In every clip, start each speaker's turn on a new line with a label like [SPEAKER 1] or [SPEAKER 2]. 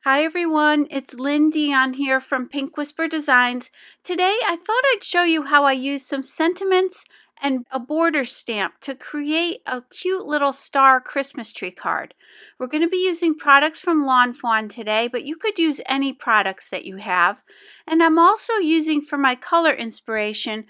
[SPEAKER 1] Hi everyone, it's Lynn Dion here from Pink Whisper Designs. Today I thought I'd show you how I use some sentiments and a border stamp to create a cute little star Christmas tree card. We're going to be using products from Fawn today, but you could use any products that you have. And I'm also using for my color inspiration,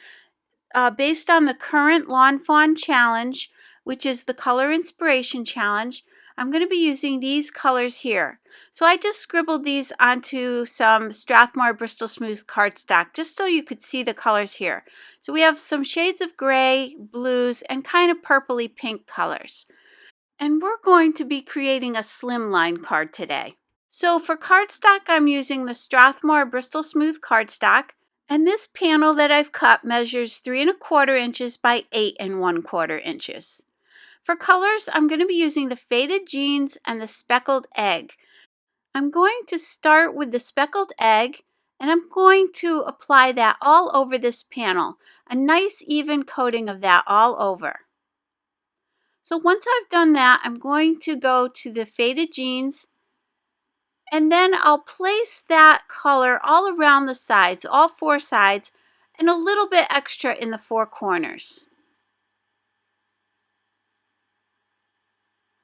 [SPEAKER 1] based on the current Fawn challenge, which is the Color Inspiration Challenge, I'm going to be using these colors here. So I just scribbled these onto some Strathmore Bristol Smooth cardstock just so you could see the colors here. So we have some shades of gray, blues, and kind of purpley pink colors. And we're going to be creating a slimline card today. So for cardstock, I'm using the Strathmore Bristol Smooth cardstock. And this panel that I've cut measures 3¼ inches by 8¼ inches. For colors, I'm going to be using the Faded Jeans and the Speckled Egg. I'm going to start with the Speckled Egg, and I'm going to apply that all over this panel. A nice even coating of that all over. So once I've done that, I'm going to go to the Faded Jeans, and then I'll place that color all around the sides, all 4 sides, and a little bit extra in the 4 corners.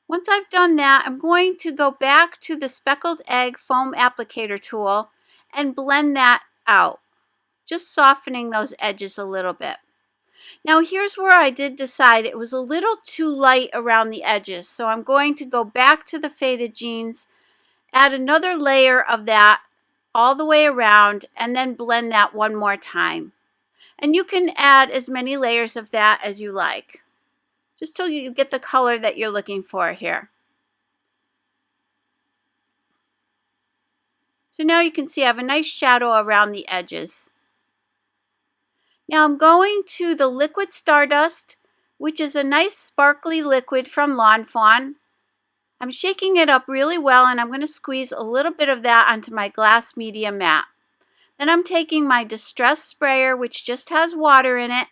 [SPEAKER 1] Once I've done that, I'm going to go back to the Speckled Egg foam applicator tool and blend that out, just softening those edges a little bit. Now here's where I did decide it was a little too light around the edges, so I'm going to go back to the Faded Jeans, add another layer of that all the way around, and then blend that one more time. And you can add as many layers of that as you like, just till you get the color that you're looking for here. So now you can see I have a nice shadow around the edges. Now I'm going to the Liquid Stardust, which is a nice sparkly liquid from Fawn. I'm shaking it up really well, and I'm going to squeeze a little bit of that onto my glass media mat. Then I'm taking my Distress sprayer, which just has water in it.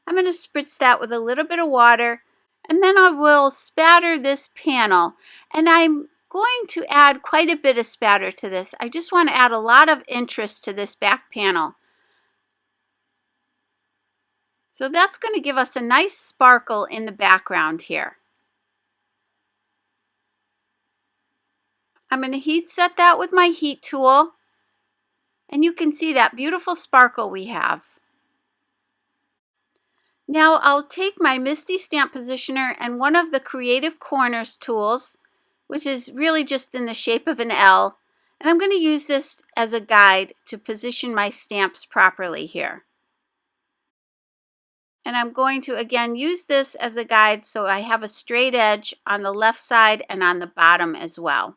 [SPEAKER 1] I'm going to spritz that with a little bit of water, and then I will spatter this panel. And I'm going to add quite a bit of spatter to this. I just want to add a lot of interest to this back panel. So that's going to give us a nice sparkle in the background here. I'm going to heat set that with my heat tool, and you can see that beautiful sparkle we have. Now I'll take my Misti Stamp Positioner and one of the Creative Corners tools, which is really just in the shape of an L, and I'm going to use this as a guide to position my stamps properly here. And I'm going to again use this as a guide so I have a straight edge on the left side and on the bottom as well.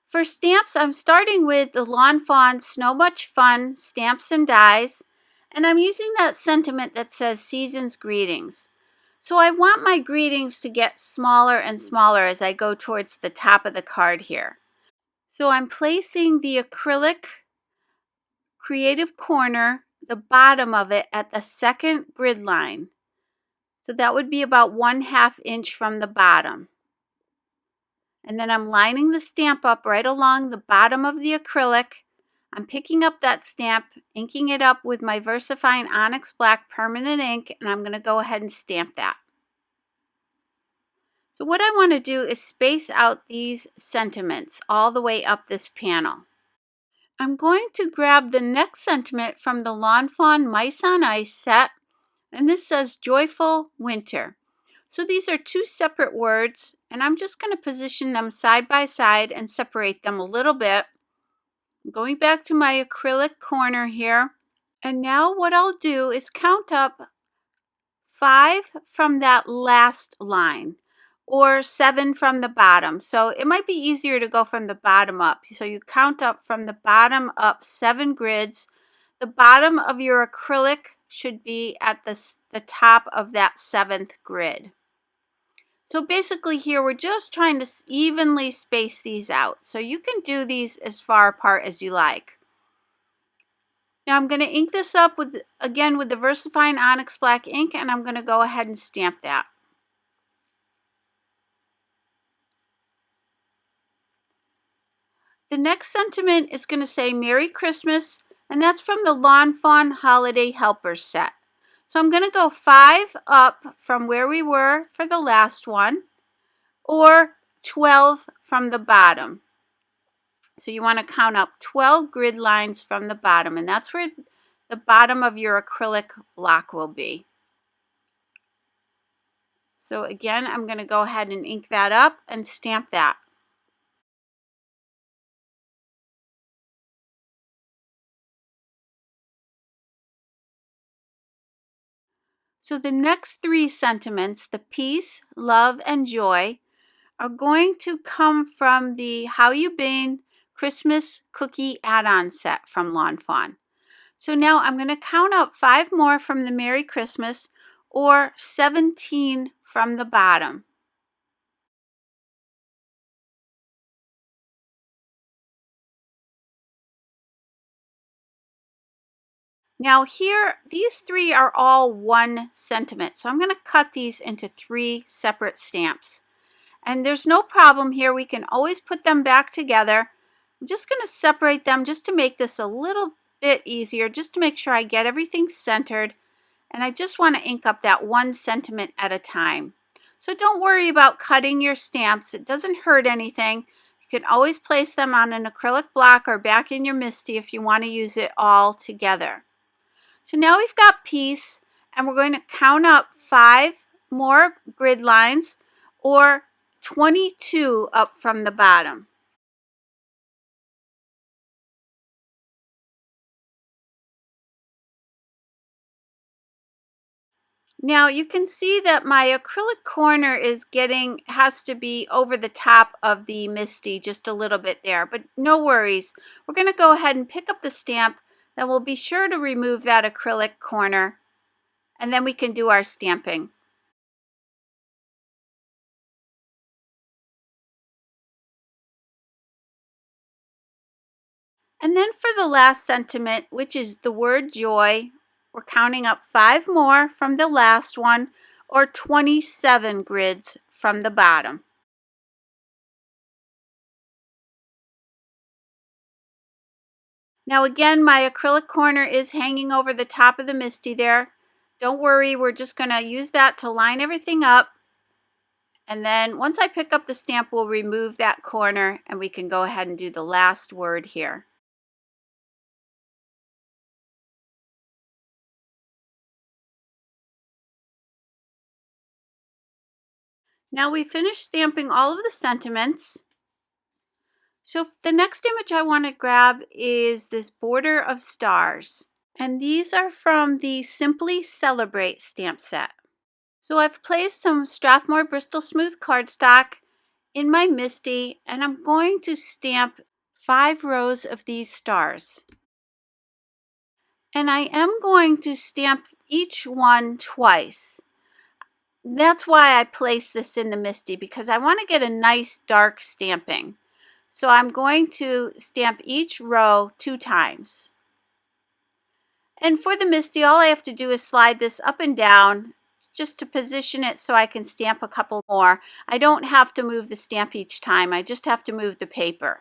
[SPEAKER 1] For stamps, I'm starting with the Fawn Snowmuch Fun Stamps and Dies, and I'm using that sentiment that says Season's Greetings. So I want my greetings to get smaller and smaller as I go towards the top of the card here. So I'm placing the acrylic creative corner, the bottom of it, at the second grid line. So that would be about 1/2 inch from the bottom. And then I'm lining the stamp up right along the bottom of the acrylic. I'm picking up that stamp, inking it up with my VersaFine Onyx Black Permanent Ink, and I'm going to go ahead and stamp that. So what I want to do is space out these sentiments all the way up this panel. I'm going to grab the next sentiment from the Fawn Mice on Ice set, and this says Joyful Winter. So these are 2 separate words, and I'm just going to position them side by side and separate them a little bit. I'm going back to my acrylic corner here, and now what I'll do is count up 5 from that last line, or 7 from the bottom. So it might be easier to go from the bottom up. So you count up from the bottom up 7 grids. The bottom of your acrylic should be at the top of that 7th grid. So basically here we're just trying to evenly space these out. So you can do these as far apart as you like. Now I'm going to ink this up again with the VersaFine Onyx Black ink, and I'm going to go ahead and stamp that. The next sentiment is going to say Merry Christmas, and that's from the Lawn Fawn Holiday Helpers set. So I'm going to go 5 up from where we were for the last one, or 12 from the bottom. So you want to count up 12 grid lines from the bottom, and that's where the bottom of your acrylic block will be. So again, I'm going to go ahead and ink that up and stamp that. So the next 3 sentiments, the peace, love, and joy, are going to come from the How You Been Christmas Cookie Add-on set from Lawn Fawn. So now I'm going to count up 5 more from the Merry Christmas, or 17 from the bottom. Now here, these 3 are all one sentiment, so I'm going to cut these into 3 separate stamps. And there's no problem here, we can always put them back together. I'm just going to separate them just to make this a little bit easier, just to make sure I get everything centered. And I just want to ink up that one sentiment at a time. So don't worry about cutting your stamps, it doesn't hurt anything. You can always place them on an acrylic block or back in your Misti if you want to use it all together. So now we've got peace, and we're going to count up 5 more grid lines, or 22 up from the bottom. Now you can see that my acrylic corner has to be over the top of the Misti just a little bit there, but no worries. We're going to go ahead and pick up the stamp, then we'll be sure to remove that acrylic corner, and then we can do our stamping. And then for the last sentiment, which is the word joy, we're counting up 5 more from the last one, or 27 grids from the bottom. Now again, my acrylic corner is hanging over the top of the Misti there. Don't worry, we're just going to use that to line everything up. And then once I pick up the stamp, we'll remove that corner and we can go ahead and do the last word here. Now we finished stamping all of the sentiments. So the next image I want to grab is this border of stars. And these are from the Simply Celebrate stamp set. So I've placed some Strathmore Bristol Smooth cardstock in my Misti, and I'm going to stamp 5 rows of these stars. And I am going to stamp each one twice. That's why I place this in the Misti, because I want to get a nice dark stamping. So I'm going to stamp each row 2 times. And for the Misti, all I have to do is slide this up and down just to position it so I can stamp a couple more. I don't have to move the stamp each time, I just have to move the paper.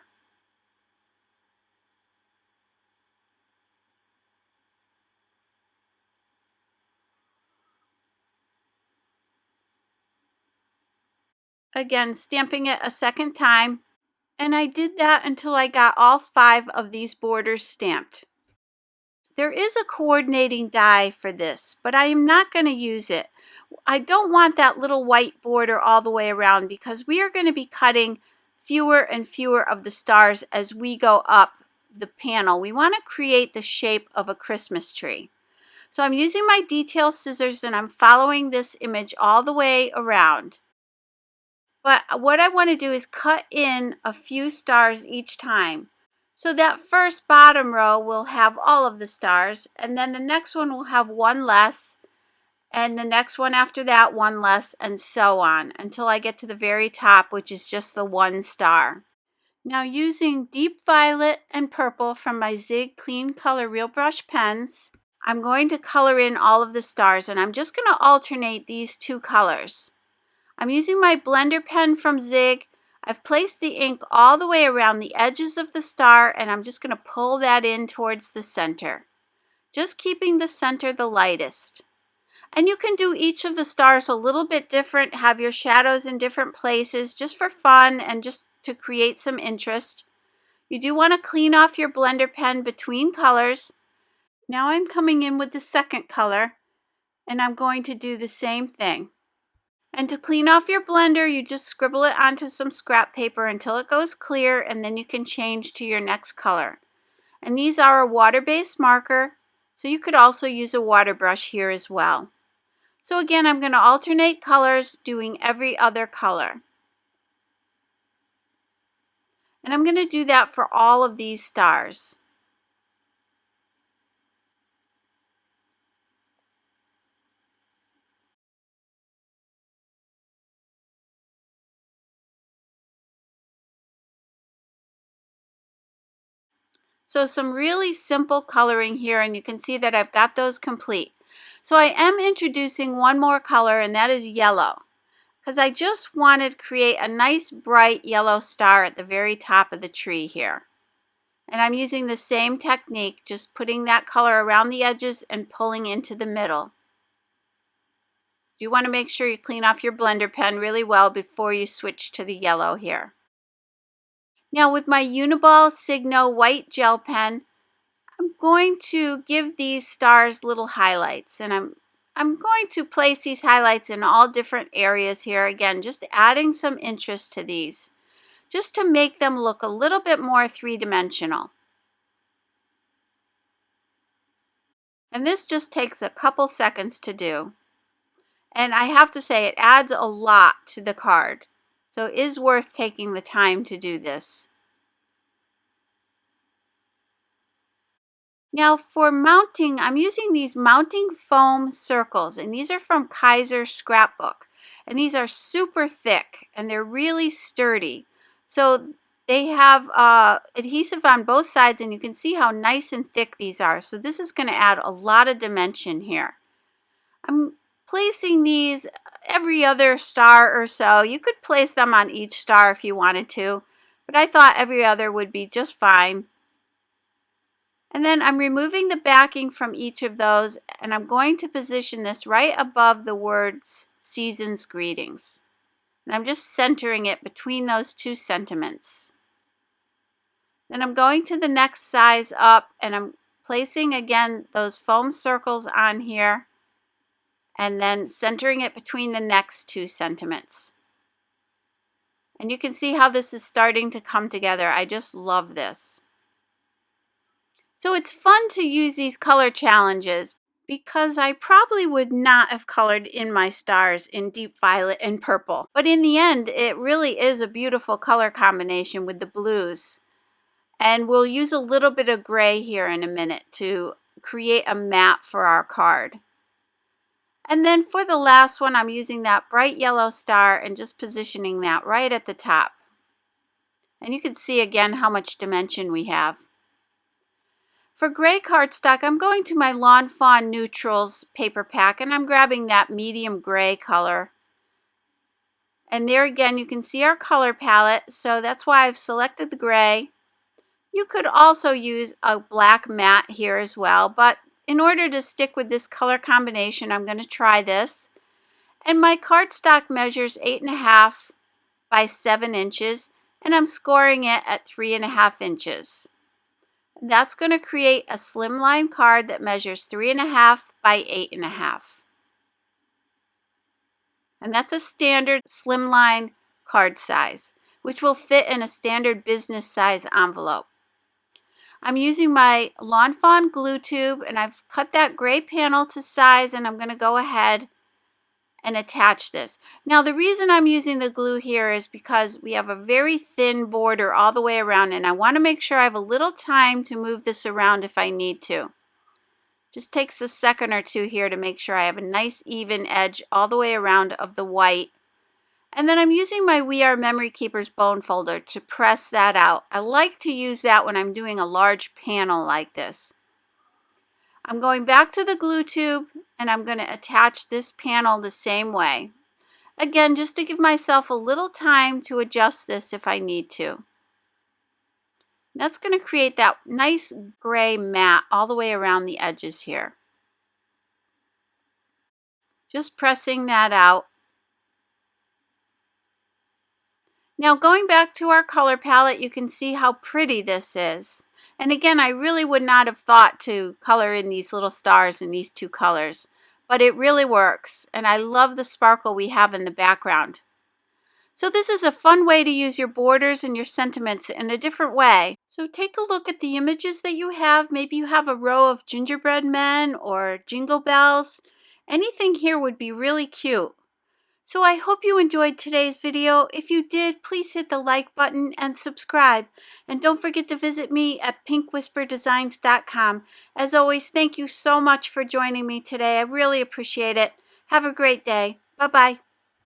[SPEAKER 1] Again, stamping it a second time, and I did that until I got all 5 of these borders stamped. There is a coordinating die for this, but I am not going to use it. I don't want that little white border all the way around because we are going to be cutting fewer and fewer of the stars as we go up the panel. We want to create the shape of a Christmas tree. So I'm using my detail scissors and I'm following this image all the way around. But what I want to do is cut in a few stars each time. So that first bottom row will have all of the stars, and then the next one will have one less, and the next one after that one less, and so on until I get to the very top, which is just the 1 star. Now using deep violet and purple from my Zig Clean Color Real Brush pens, I'm going to color in all of the stars, and I'm just going to alternate these 2 colors. I'm using my blender pen from Zig. I've placed the ink all the way around the edges of the star, and I'm just going to pull that in towards the center, just keeping the center the lightest. And you can do each of the stars a little bit different, have your shadows in different places just for fun and just to create some interest. You do want to clean off your blender pen between colors. Now I'm coming in with the second color, and I'm going to do the same thing. And to clean off your blender, you just scribble it onto some scrap paper until it goes clear, and then you can change to your next color. And these are a water-based marker, so you could also use a water brush here as well. So again, I'm going to alternate colors, doing every other color. And I'm going to do that for all of these stars. So some really simple coloring here, and you can see that I've got those complete. So I am introducing one more color, and that is yellow, because I just wanted to create a nice bright yellow star at the very top of the tree here. And I'm using the same technique, just putting that color around the edges and pulling into the middle. You want to make sure you clean off your blender pen really well before you switch to the yellow here. Now with my Uniball Signo white gel pen, I'm going to give these stars little highlights, and I'm going to place these highlights in all different areas here. Again, just adding some interest to these, just to make them look a little bit more three-dimensional. And this just takes a couple seconds to do. And I have to say, it adds a lot to the card. So it is worth taking the time to do this. Now for mounting, I'm using these mounting foam circles, and these are from Kaiser's scrapbook. And these are super thick, and they're really sturdy. So they have adhesive on both sides, and you can see how nice and thick these are. So this is going to add a lot of dimension here. I'm placing these every other star or so. You could place them on each star if you wanted to, but I thought every other would be just fine. And then I'm removing the backing from each of those, and I'm going to position this right above the words Season's Greetings. And I'm just centering it between those two sentiments. Then I'm going to the next size up, and I'm placing again those foam circles on here, and then centering it between the next two sentiments. And you can see how this is starting to come together. I just love this. So it's fun to use these color challenges because I probably would not have colored in my stars in deep violet and purple. But in the end, it really is a beautiful color combination with the blues. And we'll use a little bit of gray here in a minute to create a map for our card. And then for the last one, I'm using that bright yellow star and just positioning that right at the top. And you can see again how much dimension we have. For gray cardstock, I'm going to my Lawn Fawn Neutrals paper pack, and I'm grabbing that medium gray color. And there again, you can see our color palette, so that's why I've selected the gray. You could also use a black matte here as well, but in order to stick with this color combination, I'm going to try this. And my cardstock measures 8.5 by 7 inches, and I'm scoring it at 3.5 inches. That's going to create a slimline card that measures 3.5 by 8.5. And that's a standard slimline card size, which will fit in a standard business size envelope. I'm using my Lawn Fawn glue tube, and I've cut that gray panel to size, and I'm going to go ahead and attach this. Now the reason I'm using the glue here is because we have a very thin border all the way around, and I want to make sure I have a little time to move this around if I need to. Just takes a second or two here to make sure I have a nice even edge all the way around of the white. And then I'm using my We Are Memory Keepers bone folder to press that out. I like to use that when I'm doing a large panel like this. I'm going back to the glue tube, and I'm going to attach this panel the same way. Again, just to give myself a little time to adjust this if I need to. That's going to create that nice gray mat all the way around the edges here. Just pressing that out. Now going back to our color palette, you can see how pretty this is. And again, I really would not have thought to color in these little stars in these two colors, but it really works. And I love the sparkle we have in the background. So this is a fun way to use your borders and your sentiments in a different way. So take a look at the images that you have. Maybe you have a row of gingerbread men or jingle bells. Anything here would be really cute. So I hope you enjoyed today's video. If you did, please hit the like button and subscribe. And don't forget to visit me at pinkwhisperdesigns.com. As always, thank you so much for joining me today. I really appreciate it. Have a great day. Bye-bye.